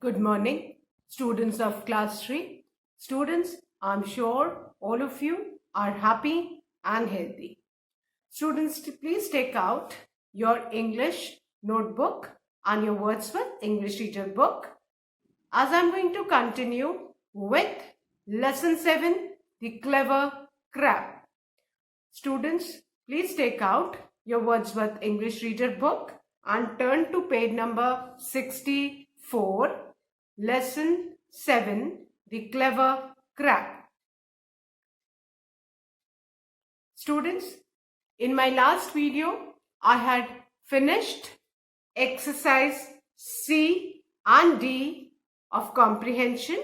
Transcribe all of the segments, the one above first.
Good morning, students of class 3. Students, I'm sure all of you are happy and healthy. Students, please take out your English notebook and your Wordsworth English Reader book as I'm going to continue with Lesson 7, The Clever Crab. Students, please take out your Wordsworth English Reader book and turn to page number 64. Lesson 7, The Clever Crab. Students, in my last video, I had finished exercise C and D of comprehension.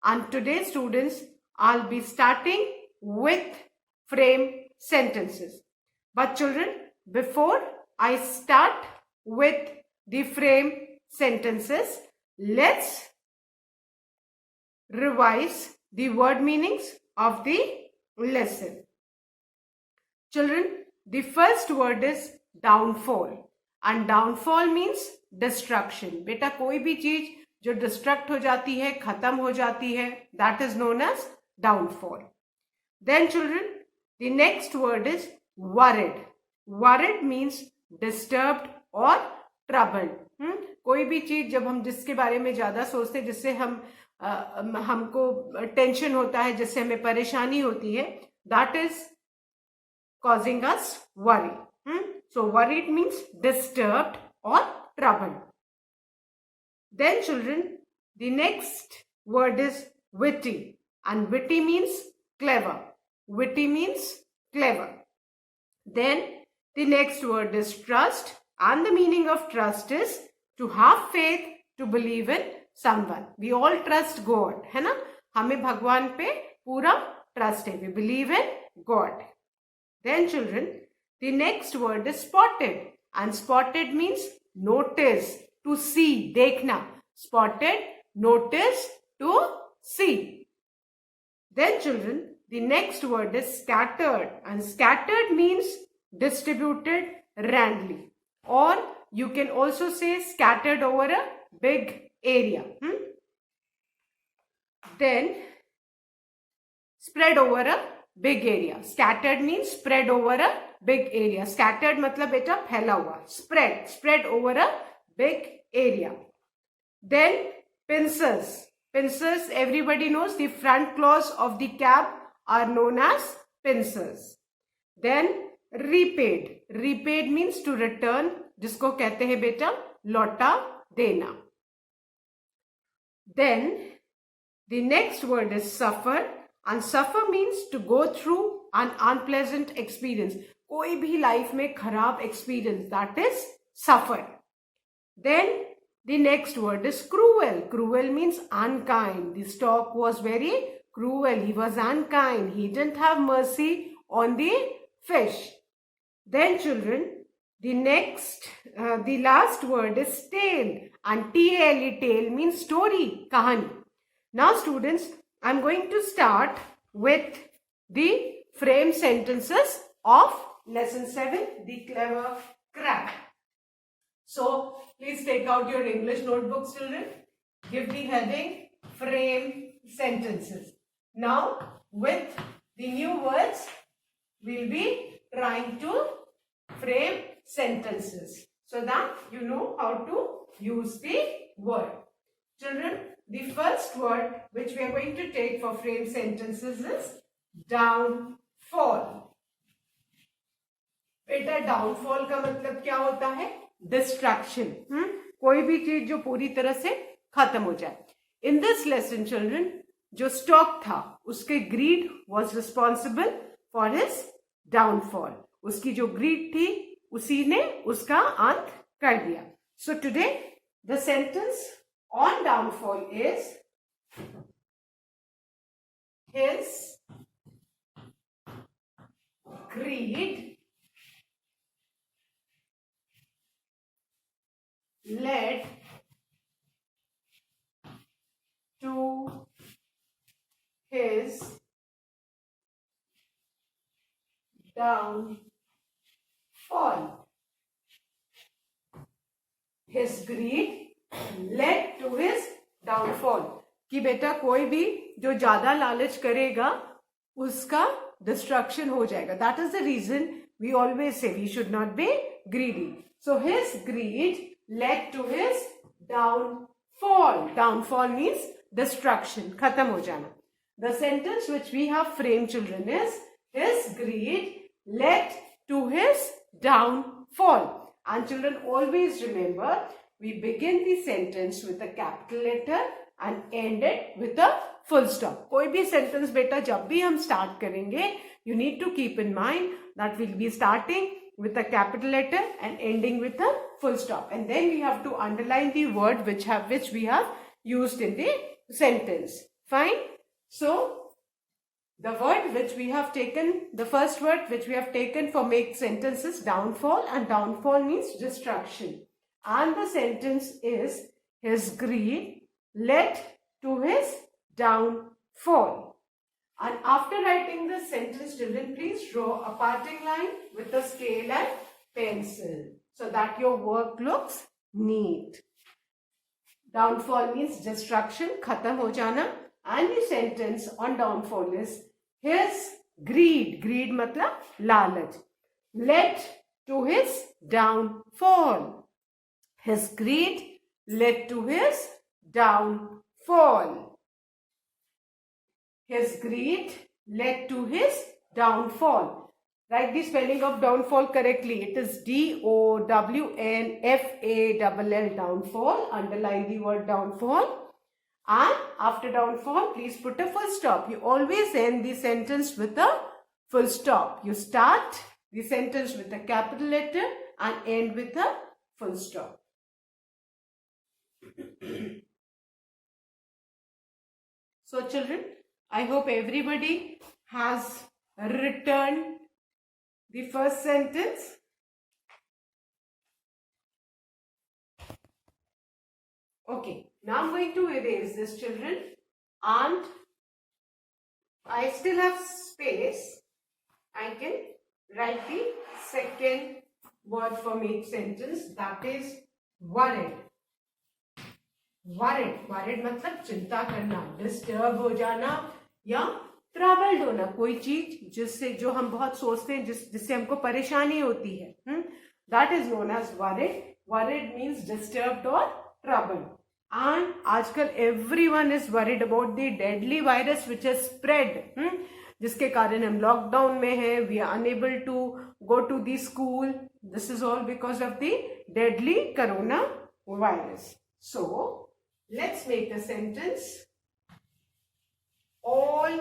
And today, students, I'll be starting with frame sentences. But children, before I start with the frame sentences, let's revise the word meanings of the lesson. Children, the first word is downfall, and downfall means destruction. बेटा कोई भी चीज जो destruct हो जाती है, खत्म हो जाती है, that is known as downfall. Then children, the next word is worried. Worried means disturbed or troubled. कोई भी चीज जब हम जिसके बारे में ज्यादा सोचते हैं, जिससे हमको टेंशन होता है, जिससे हमें परेशानी होती है, that is causing us worry. So worried means disturbed or troubled. Then children, the next word is witty, and witty means clever. Witty means clever. Then the next word is trust, and the meaning of trust is to have faith, to believe in someone. We all trust God, है ना? हमें भगवान पे पूरा trust है. We believe in God. Then children, the next word is spotted, and spotted means notice, to see, देखना. Spotted, notice, to see. Then children, the next word is scattered, and scattered means distributed randomly, or you can also say scattered over a big area. Then spread over a big area. Scattered means spread over a big area. Scattered मतलब बेटा फैला हुआ. Spread over a big area. Then pincers. Pincers, everybody knows the front claws of the cab are known as pincers. Then repaid. Repaid means to return, जिसको कहते हैं बेटा लौटा देना. Then the next word is suffer, and suffer means to go through an unpleasant experience. कोई भी life में खराब experience, that is suffer. Then the next word is cruel. Cruel means unkind. The stork was very cruel. He was unkind. He didn't have mercy on the fish. Then children, the last word is tale, and T-A-L-E, tale means story, kahani. Now students, I'm going to start with the frame sentences of lesson 7, The Clever Crab. So please take out your English notebooks, children. Give the heading frame sentences. Now with the new words, we'll be trying to frame sentences so that you know how to use the word. Children, the first word which we are going to take for frame sentences is downfall. बेटा downfall का मतलब क्या होता है? Distraction. कोई भी चीज जो पूरी तरह से खत्म हो जाए. इन दिस लेसन चिल्ड्रन, जो स्टॉक था उसके greed was responsible for his downfall. उसकी जो ग्रीड थी उसी ने उसका अंत कर दिया. So today the sentence on downfall is his greed led to his downfall. His greed led to his कि बेटा कोई भी जो ज्यादा लालच करेगा उसका डिस्ट्रक्शन हो जाएगा. That is the reason we always say we should not be greedy. So his greed led to his downfall. Downfall means destruction, khatam ho jana. The sentence which we have framed, children, is his greed led to his downfall. And children, always remember, we begin the sentence with a capital letter and end it with a full stop. कोई भी sentence बेटा जब भी हम start करेंगे, you need to keep in mind that we'll be starting with a capital letter and ending with a full stop, and then we have to underline the word which we have used in the sentence. Fine. So the word which we have taken, the first word which we have taken for make sentence is downfall, and downfall means destruction. And the sentence is his greed led to his downfall. And after writing the sentence, children, please draw a parting line with a scale and pencil so that your work looks neat. Downfall means destruction, khatam ho jana. And the sentence on downfall is his greed. Greed matlab lalach. Led to his downfall. His greed led to his downfall. His greed led to his downfall. Write the spelling of downfall correctly. It is DOWNFALL, downfall. Underline the word downfall. And after downfall, please put a full stop. You always end the sentence with a full stop. You start the sentence with a capital letter and end with a full stop. So children, I hope everybody has written the first sentence. Okay, now I'm going to erase this, children, and I still have space. I can write the second word for make sentence, that is worried. worried मतलब चिंता करना, disturb हो जाना या troubled होना, कोई चीज जिससे जो हम बहुत सोचते हैं जिससे हमको परेशानी होती है, that is known as worried means disturbed or troubled. And आजकल everyone is worried about the deadly virus which has spread, जिसके कारण हम लॉकडाउन में हैं, we are unable to go to the school. This is all because of the deadly coronavirus. So let's make a sentence. All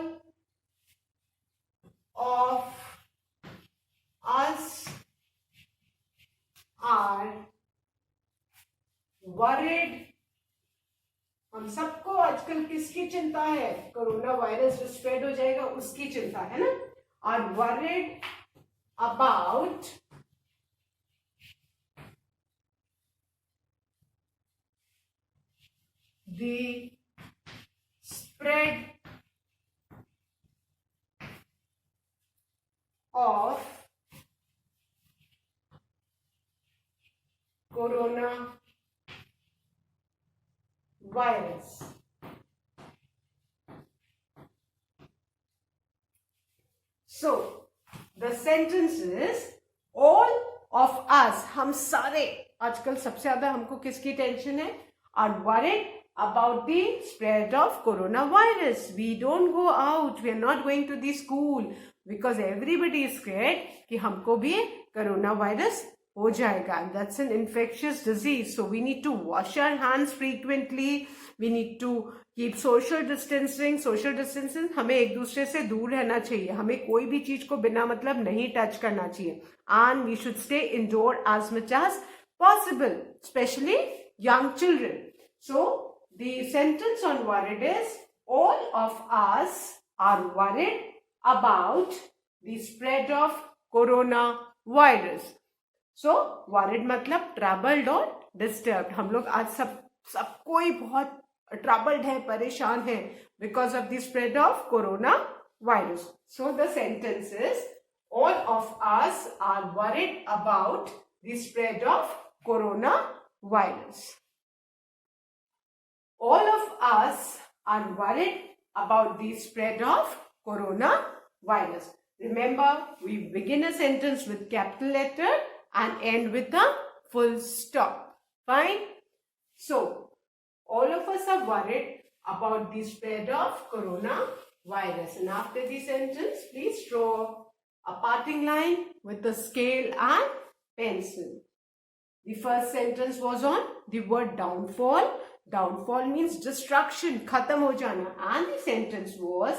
of us are worried. हम सबको आजकल किसकी चिंता है? कोरोना वायरस जो स्प्रेड हो जाएगा उसकी चिंता है ना. Are worried about the spread of coronavirus. So the sentence is all of us, हम सारे, आजकल सबसे ज्यादा हमको किसकी टेंशन है? Are worried about the spread of coronavirus. We don't go out, we are not going to the school because everybody is scared कि हमको भी coronavirus हो जाएगा. And that's an infectious disease. So we need to wash our hands frequently. We need to keep social distancing. Social distancing, हमें एक दूसरे से दूर रहना चाहिए. हमें कोई भी चीज को बिना मतलब नहीं टच करना चाहिए. And we should stay indoor as much as possible, especially young children. So the sentence on worried is all of us are worried about the spread of coronavirus. So worried मतलब troubled और disturbed. हम लोग आज सब कोई बहुत troubled है, परेशान है because of the spread of coronavirus. So the sentence is all of us are worried about the spread of coronavirus. All of us are worried about the spread of coronavirus. Remember, we begin a sentence with capital letter and end with a full stop. Fine? So, all of us are worried about the spread of coronavirus. And after the sentence, please draw a parting line with a scale and pencil. The first sentence was on the word downfall. Downfall means destruction, khatam ho jana. And the sentence was,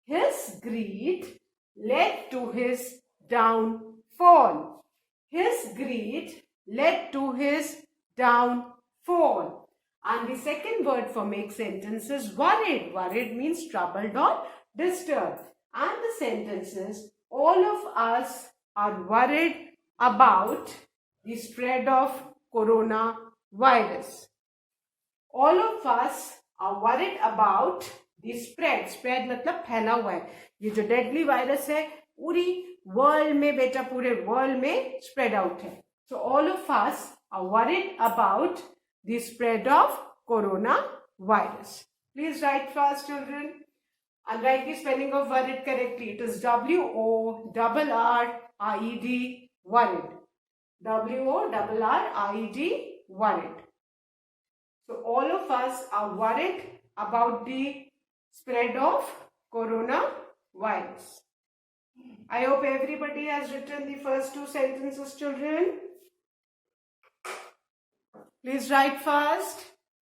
his greed led to his downfall. His greed led to his downfall. And the second word for make sentence is worried. Worried means troubled or disturbed. And the sentence is, all of us are worried about the spread of coronavirus. All of us are worried about the spread. Spread मतलब फैला हुआ है. ये जो deadly virus है पूरी world में बेटा पूरे world में spread out है. So all of us are worried about the spread of coronavirus. Please write fast, children, and write the spelling of worried correctly. It is W-O-R-R-I-E-D, worried. W-O-R-R-I-E-D, worried. So all of us are worried about the spread of coronavirus. I hope everybody has written the first two sentences, children. Please write fast.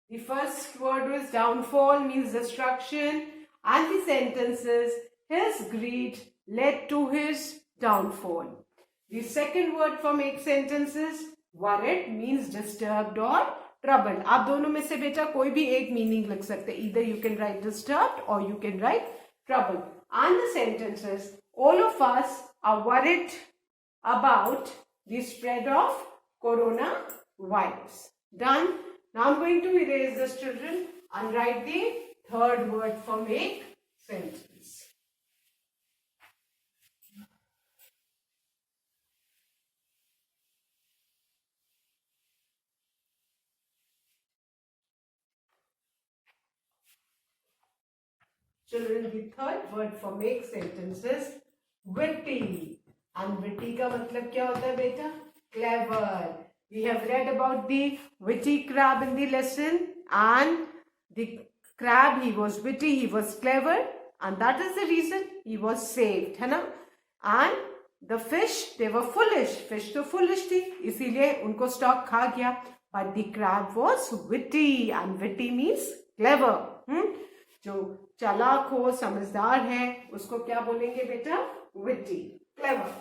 The first word was downfall, means destruction, and the sentence is, his greed led to his downfall. The second word for make sentence is worried, means disturbed or troubled. आप दोनों में से बेटा कोई भी एक meaning लिख सकते. Either you can write disturbed or you can write troubled. And the sentence is, all of us are worried about the spread of coronavirus. Done? Now I'm going to erase this, children, and write the third word for make sentence. Children, the third word for make sentence is witty. And witty का मतलब क्या होता है बेटा? Clever. We have read about the witty crab in the lesson, and the crab, he was witty, he was clever, and that is the reason he was saved, है ना? And the fish, they were foolish. Fish तो foolish थी, इसीलिए उनको stork खा गया. But the crab was witty, and witty means clever. जो चालाक हो, समझदार है, उसको क्या बोलेंगे बेटा? Witty, clever.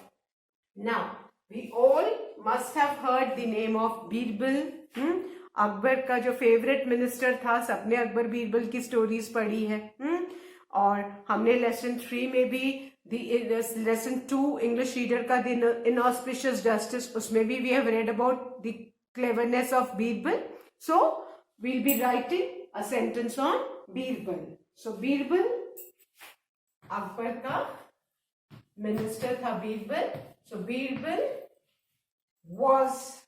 Now, we all must have heard the name of Birbal. Akbar का जो फेवरेट मिनिस्टर था, सबने अकबर बीरबल की स्टोरीज पढ़ी है. और हमने लेसन 3 में भी लेसन 2 इंग्लिश रीडर का द इनऑस्पिशियस जस्टिस, उसमें भी we have read about the cleverness of Birbal. So we'll be writing a sentence on Birbal. So Birbal, Akbar का मिनिस्टर था Birbal. So Birbal was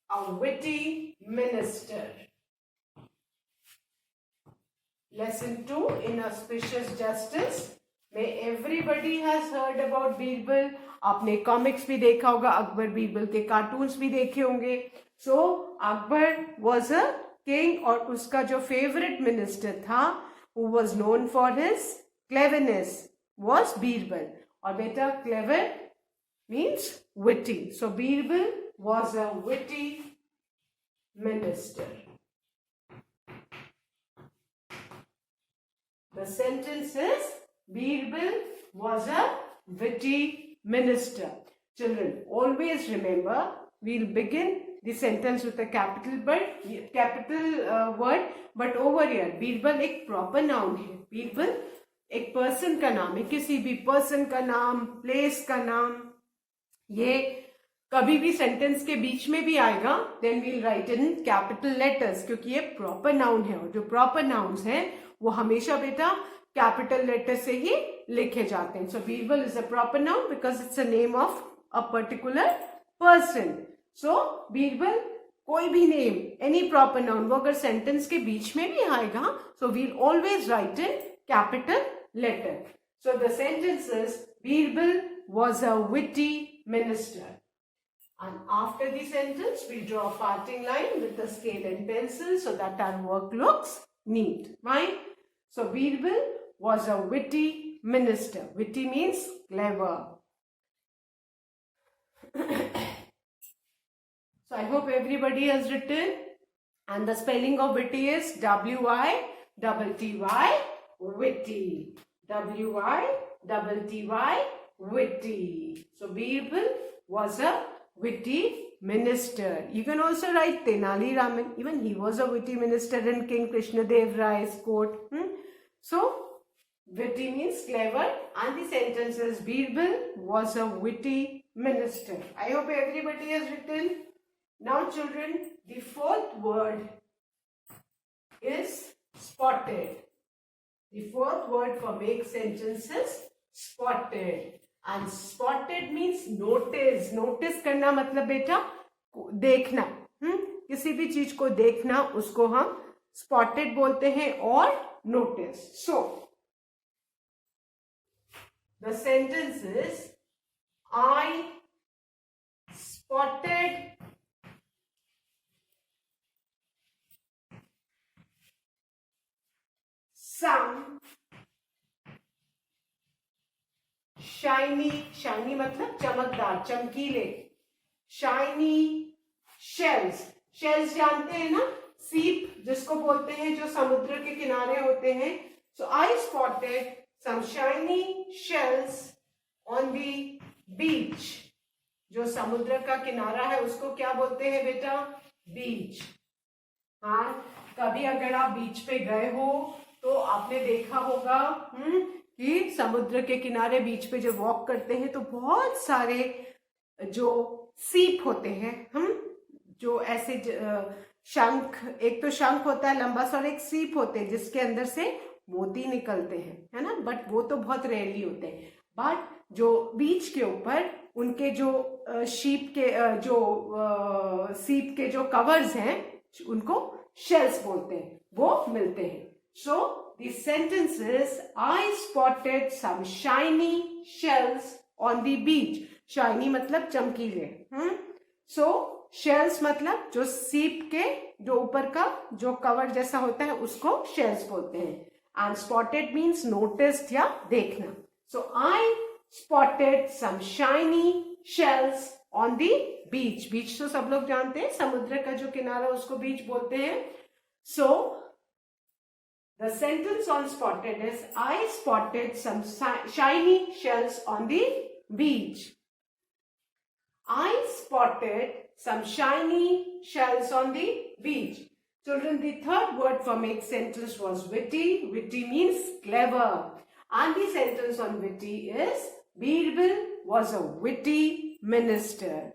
a witty minister. Lesson 2, Inauspicious Justice. May everybody has heard about Birbal. आपने comics भी देखा होगा, अकबर बीरबल के cartoons भी देखे होंगे. सो अकबर was a king, और उसका जो फेवरेट मिनिस्टर था, who was known for his cleverness, was Birbal. और बेटा clever means witty. So Birbal was a witty minister. The sentence is, Birbal was a witty minister. Children, always remember, we'll begin the sentence with a capital word, but over here, Birbal एक proper noun है. Birbal एक person का नाम है, किसी भी person का नाम, place का नाम. ये कभी भी सेंटेंस के बीच में भी आएगा, then we'll write in capital letters, क्योंकि ये प्रॉपर नाउन है. और जो प्रॉपर नाउन्स हैं वो हमेशा बेटा कैपिटल लेटर से ही लिखे जाते हैं. So Birbal is a proper noun because it's a name of a particular person. So Birbal कोई भी नेम, एनी प्रॉपर नाउन, वो अगर सेंटेंस के बीच में भी आएगा, so we'll always write in capital letter. So the sentence is Birbal was a witty minister. And after the sentence, we draw a parting line with a scale and pencil so that our work looks neat. Fine? So, Birbal was a witty minister. Witty means clever. So, I hope everybody has written. And the spelling of witty is W-I-T-T-Y, witty. W-I-T-T-Y, witty. So Birbal was a witty minister. You can also write Tenali Raman. Even he was a witty minister in King Krishnadev Rai's court. So witty means clever, and the sentence is Birbal was a witty minister. I hope everybody has written. Now children, the fourth word is spotted. The fourth word for make sentences spotted. And spotted means notice. Notice करना मतलब बेटा देखना. किसी भी चीज को देखना, उसको हम spotted बोलते हैं और notice. So the sentence is I spotted some shiny मतलब चमकदार, चमकीले, shiny shells. Shells जानते हैं ना, सीप जिसको बोलते हैं, जो समुद्र के किनारे होते हैं. So I spotted some shiny shells on the beach. जो समुद्र का किनारा है उसको क्या बोलते हैं बेटा? बीच. हाँ, कभी अगर आप बीच पे गए हो तो आपने देखा होगा कि समुद्र के किनारे बीच पे जब वॉक करते हैं तो बहुत सारे जो सीप होते हैं, जो ऐसे शंख, एक तो शंख होता है लंबा सा और एक सीप होते हैं जिसके अंदर से मोती निकलते हैं, है ना. बट वो तो बहुत रेयरली होते हैं. बट जो बीच के ऊपर उनके जो शीप के जो सीप के जो कवर्स हैं उनको शेल्स बोलते हैं, वो मिलते हैं. सो the sentence is I spotted some shiny shells on the beach. Shiny मतलब चमकीले. So shells मतलब जो सीप के जो ऊपर का जो कवर जैसा होता है उसको shells बोलते हैं. And spotted means noticed या देखना. So I spotted some shiny shells on the beach. Beach तो सब लोग जानते हैं, समुद्र का जो किनारा उसको बीच बोलते हैं. So the sentence on spotted is I spotted some shiny shells on the beach. I spotted some shiny shells on the beach. Children, the third word for make sentence was witty. Witty means clever. And the sentence on witty is Birbal was a witty minister.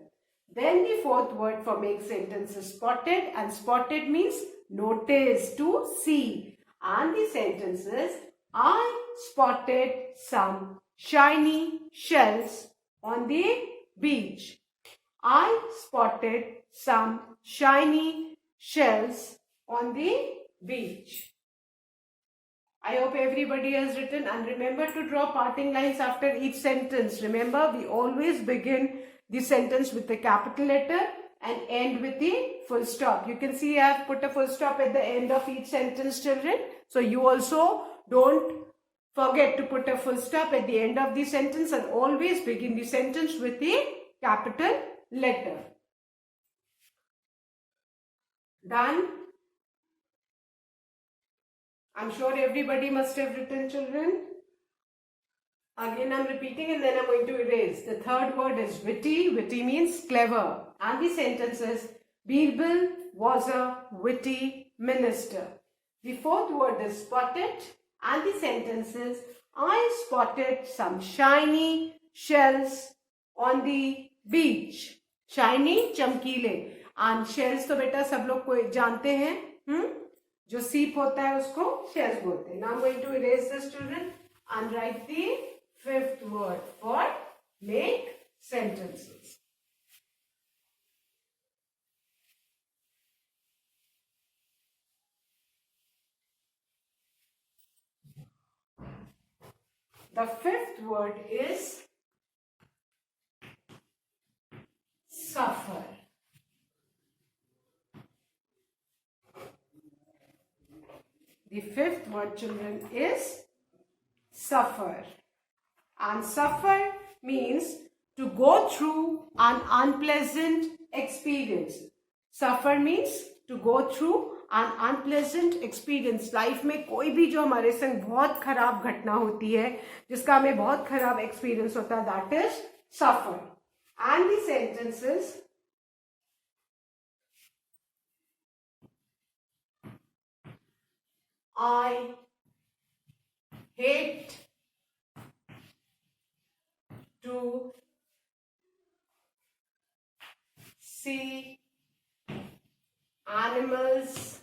Then the fourth word for make sentence is spotted, and spotted means notice, to see. And the sentence is I spotted some shiny shells on the beach. I spotted some shiny shells on the beach. I hope everybody has written, and remember to draw parting lines after each sentence. Remember, we always begin the sentence with the capital letter and end with the full stop. You can see I have put a full stop at the end of each sentence, children. So you also don't forget to put a full stop at the end of the sentence, and always begin the sentence with the capital letter. Done? I'm sure everybody must have written, children. Again I'm repeating and then I'm going to erase. The third word is witty. Witty means clever. And the sentence is Birbal was a witty minister. The fourth word is spotted, and the sentence is I spotted some shiny shells on the beach. Shiny, चमकीले. And shells तो बेटा सब लोग को जानते हैं, जो सीप होता है उसको shells बोलते हैं. Now I'm going to erase this, children, and write the fifth word for make sentences. The fifth word is suffer. The fifth word, children, is suffer. And suffer means to go through an unpleasant experience. Suffer means to go through an unpleasant experience. Life में कोई भी जो हमारे संग बहुत खराब घटना होती है, जिसका हमें बहुत खराब एक्सपीरियंस होता है, that is suffer. And the sentences I hate to see animals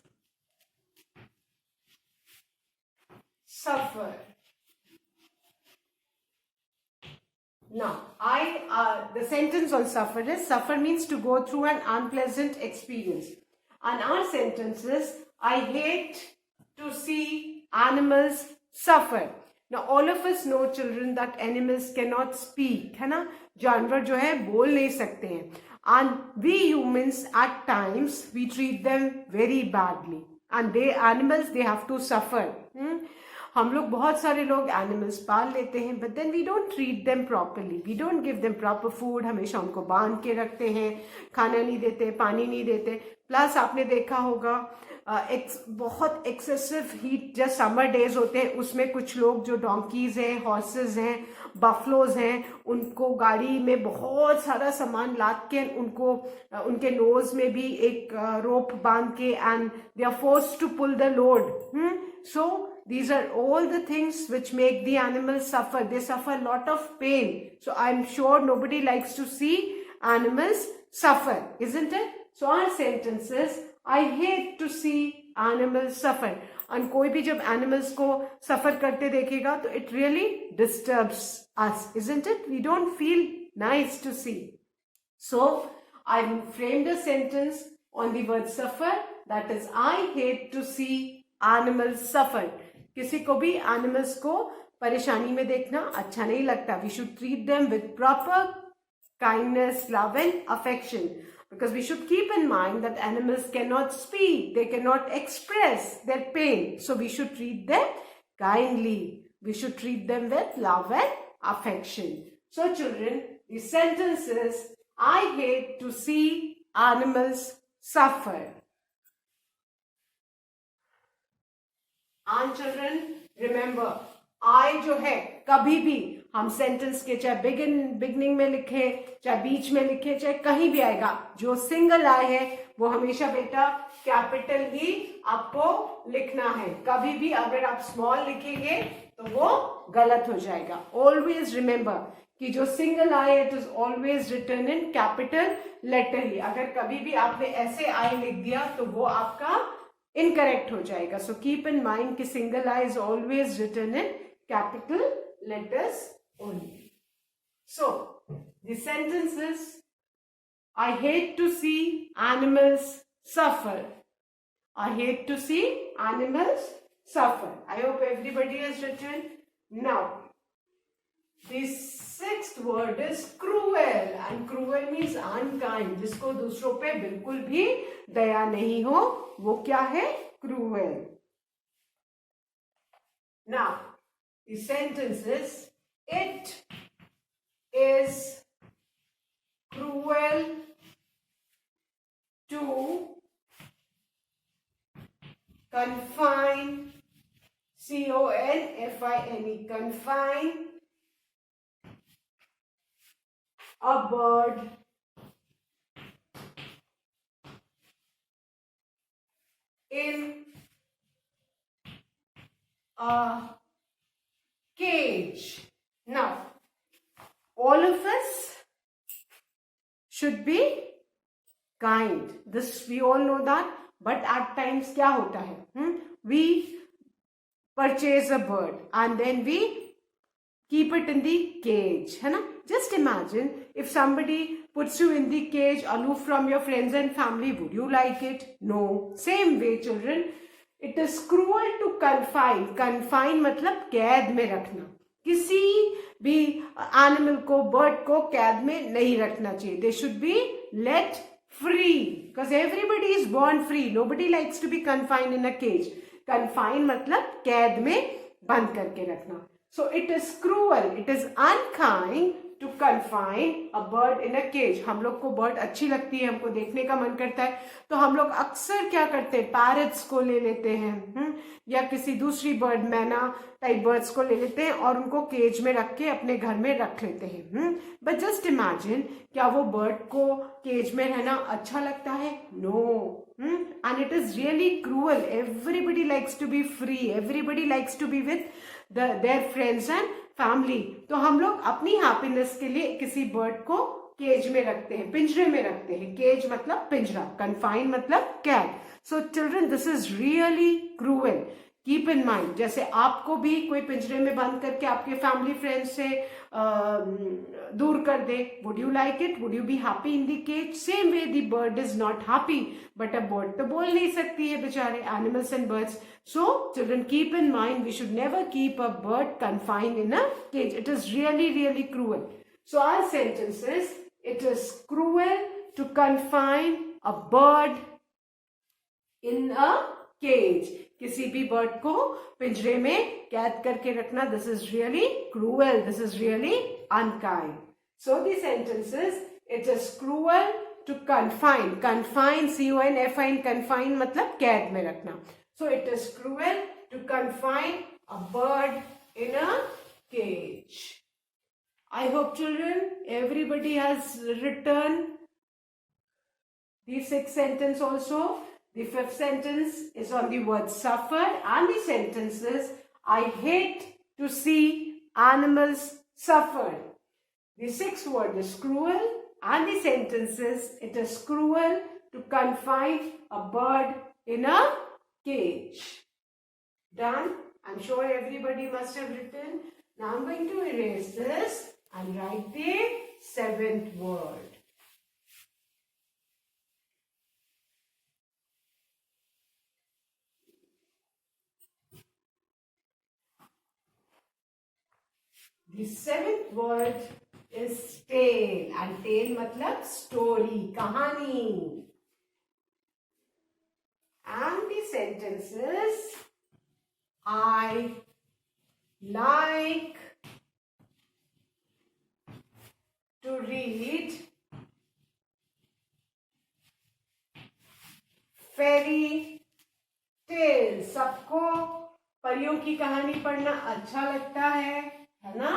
suffer. Now, the sentence on suffer is, suffer means to go through an unpleasant experience. And our sentence is, I hate to see animals suffer. Now, all of us know, children, that animals cannot speak, है ना? जानवर जो है बोल नहीं सकते हैं. And we humans, at times, we treat them very badly. And animals, they have to suffer. हम लोग बहुत सारे लोग एनिमल्स पाल लेते हैं, but then we don't treat them properly. We don't give them proper food. हमेशा उनको बांध के रखते हैं, खाना नहीं देते, पानी नहीं देते. प्लस आपने देखा होगा बहुत एक्सेसिव हीट जब समर डेज होते हैं, उसमें कुछ लोग जो डोंकीज हैं, हॉर्सेस हैं, बफलोज हैं, उनको गाड़ी में बहुत सारा सामान लाद के उनको उनके नोज में भी एक रोप बांध के, and they are forced to pull the load. So these are all the things which make the animals suffer. They suffer a lot of pain. So I'm sure nobody likes to see animals suffer, isn't it? So our sentence is, I hate to see animals suffer. And कोई भी जब animals को suffer करते देखेगा तो it really disturbs us, isn't it? We don't feel nice to see. So I've framed a sentence on the word suffer, that is, I hate to see animals suffer. किसी को भी animals को परेशानी में देखना अच्छा नहीं लगता. We should treat them with proper kindness, love and affection, because we should keep in mind that animals cannot speak, they cannot express their pain. So we should treat them kindly. We should treat them with love and affection. So children, the sentence is, I hate to see animals suffer. And children, remember, I जो है कभी भी हम sentence के चाहे beginning में लिखे, चाहे बीच में लिखे, चाहे कहीं भी आएगा, जो सिंगल आई है वो हमेशा बेटा कैपिटल ही आपको लिखना है. कभी भी अगर आप स्मॉल लिखेंगे तो वो गलत हो जाएगा. ऑलवेज रिमेंबर कि जो सिंगल आई है, it is always written in capital letter ही. अगर कभी भी आपने ऐसे आई लिख दिया तो वो आपका इनकरेक्ट हो जाएगा. सो कीप इन माइंड कि single I is always written in capital letters only. So the sentence is, I hate to see animals suffer. I hate to see animals suffer. I hope everybody has written. Now, the sixth word is cruel, and cruel means unkind. जिसको दूसरों पे बिल्कुल भी दया नहीं हो, वो क्या है? Cruel. Now, the sentence is, it is cruel to confine, C-O-N-F-I-N-E, confine a bird in a cage. Now, all of us should be kind. This we all know that. But at times क्या होता है? We purchase a bird and then we keep it in the cage, है ना? Just imagine if somebody puts you in the cage aloof from your friends and family, would you like it? No. Same way, children, it is cruel to confine. Confine मतलब कैद में रखना. किसी भी animal को, bird को कैद में नहीं रखना चाहिए. They should be let free because everybody is born free. Nobody likes to be confined in a cage. Confine मतलब कैद में बंद करके रखना. So it is cruel, it is unkind to confine a bird in a cage. हम लोग को bird अच्छी लगती है, हमको देखने का मन करता है, तो हम लोग अक्सर क्या करते हैं, पैरट्स को ले लेते हैं या किसी दूसरी बर्ड, मैना टाइप बर्ड्स को ले लेते हैं और उनको केज में रख के अपने घर में रख लेते हैं. बट जस्ट इमेजिन, क्या वो बर्ड को केज में रहना अच्छा लगता है? No. And it is really cruel. Everybody likes to be free. Everybody likes to be with their friends and family. तो हम लोग अपनी हैप्पीनेस के लिए किसी बर्ड को केज में रखते हैं, पिंजरे में रखते हैं. केज मतलब पिंजरा, कन्फाइन मतलब कैद. So children, this is really cruel. Keep in mind, जैसे आपको भी कोई पिंजरे में बंद करके आपके फैमिली फ्रेंड से दूर कर दे, would you like it? Would you be happy in the cage? Same way the bird is not happy. But a bird तो बोल नहीं सकती है बेचारे, animals and birds. So children, keep in mind, we should never keep a bird confined in a cage. It is really really cruel. So our sentence is, it is cruel to confine a bird in a cage. किसी भी bird को पिंजरे में कैद करके रखना, this is really cruel, this is really unkind. So the sentence is, it is cruel to confine. Confine, C-O-N-F-I-N, confine मतलब कैद में रखना. So it is cruel to confine a bird in a cage. I hope, children, everybody has written the sixth sentence also. The fifth sentence is on the word suffer, and the sentence is, I hate to see animals suffer. The sixth word is cruel, and the sentence is, it is cruel to confine a bird in a cage. Done? I'm sure everybody must have written. Now I'm going to erase this and write the seventh word. The seventh word is tale, and tale मतलब story, कहानी. And the sentence is, I like to read fairy tales. सबको परियों की कहानी पढ़ना अच्छा लगता है ना?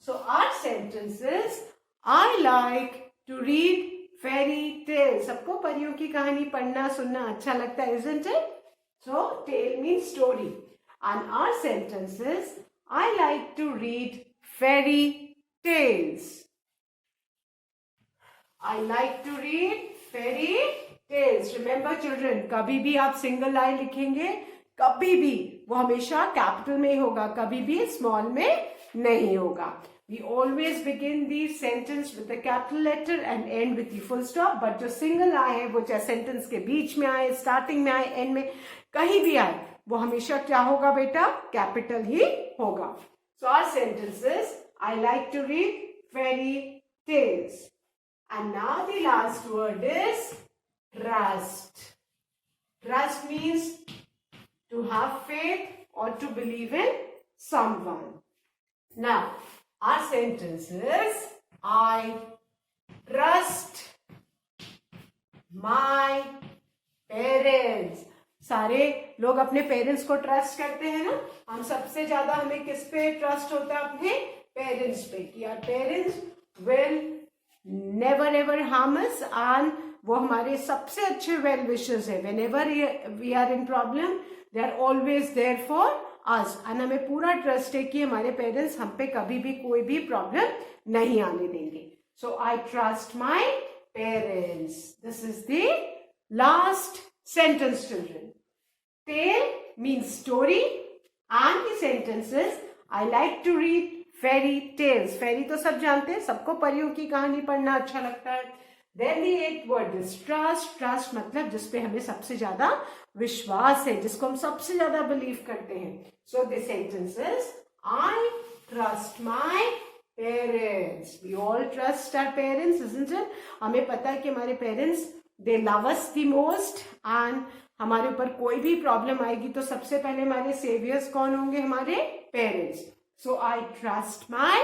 So our sentence is, I like to read fairy tales. सबको परियों की कहानी पढ़ना सुनना अच्छा लगता है, isn't it? So tale means story. And our sentence is, I like to read fairy tales. I like to read fairy tales. Remember children, कभी भी आप single line लिखेंगे, कभी भी वो हमेशा कैपिटल में ही होगा, कभी भी स्मॉल में नहीं होगा. We always begin the sentence with the capital letter and end with the full stop. But जो single आए हैं, वो चाहे सेंटेंस के बीच में आए, स्टार्टिंग में आए, एंड में कहीं भी आए, वो हमेशा क्या होगा बेटा? कैपिटल ही होगा. So our sentence is, I like to read fairy tales. And now the last word is trust. Trust means to have faith or to believe in someone. Now, our sentence is, I trust my parents. सारे लोग अपने parents को trust करते हैं ना? हम सबसे ज्यादा हमें किस पे ट्रस्ट होता है? अपने पेरेंट्स पे, कि our parents will never ever harm us, and वो हमारे सबसे अच्छे वेल विशर्स है. Whenever we are in problem, they are always there for us. And हमें पूरा ट्रस्ट है कि हमारे पेरेंट्स हम पे कभी भी कोई भी प्रॉब्लम नहीं आने देंगे. So I trust my parents. This is the last sentence, children. Tale means story, and the sentence is, I like to read fairy tales. Fairy तो सब जानते हैं, सबको परियों की कहानी पढ़ना अच्छा लगता है. Then the eighth word is trust. Trust मतलब जिसपे हमें सबसे ज्यादा विश्वास है, जिसको हम सबसे ज्यादा बिलीव करते हैं. So the sentence is, I trust my parents. We all trust our parents, isn't it? हमें पता है कि हमारे parents they love us the most and हमारे ऊपर कोई भी प्रॉब्लम आएगी तो सबसे पहले हमारे सेवियर्स कौन होंगे? हमारे parents. So I trust my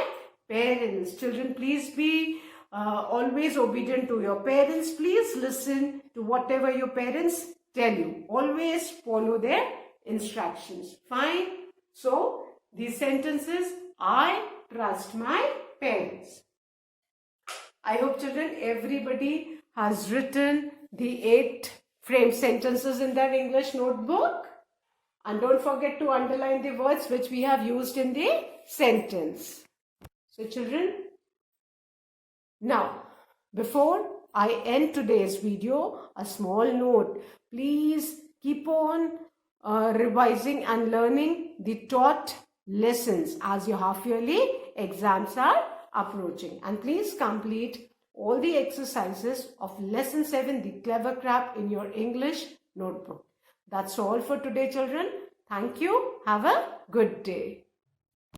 parents. Children please be always obedient to your parents. Please listen to whatever your parents tell you. Always follow their instructions. Fine. So these sentences, I trust my parents. I hope, children, everybody has written the 8 frame sentences in their English notebook. And don't forget to underline the words which we have used in the sentence. So, children, now, before I end today's video, a small note. Please keep on revising and learning the taught lessons as your half-yearly exams are approaching. And please complete all the exercises of lesson 7, the Clever Crab, in your English notebook. That's all for today, children. Thank you. Have a good day.